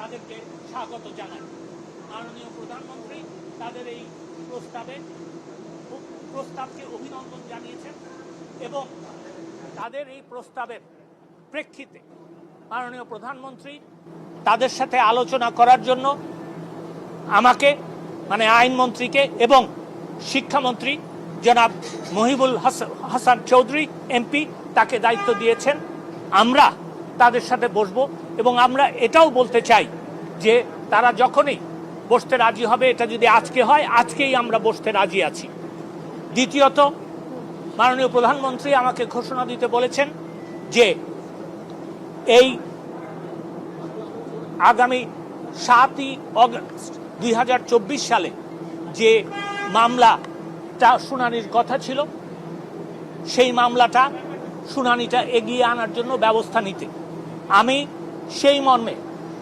তাদেরকে স্বাগত জানাই। মাননীয় প্রধানমন্ত্রী তাদের এই প্রস্তাবকে অভিনন্দন জানিয়েছেন এবং তাদের এই প্রস্তাবের প্রেক্ষিতে মাননীয় প্রধানমন্ত্রী তাদের সাথে আলোচনা করার জন্য আমাকে মানে আইনমন্ত্রীকে এবং শিক্ষামন্ত্রী জনাব মহিবুল হাসান চৌধুরী এমপি তাকে দায়িত্ব দিয়েছেন। আমরা তাদের সাথে বসবো এবং আমরা এটাও বলতে চাই যে তারা যখনই বসতে রাজি হবে, এটা যদি আজকে হয় আজকেই আমরা বসতে রাজি আছি। দ্বিতীয়ত, মাননীয় প্রধানমন্ত্রী আমাকে ঘোষণা দিতে বলেছেন যে এই আগামী 7ই অগস্ট 2024 সালে যে মামলাটা শুনানির কথা ছিল সেই শুনানিটা এগিয়ে আনার জন্য ব্যবস্থা নিতে। আমি সেই মর্মে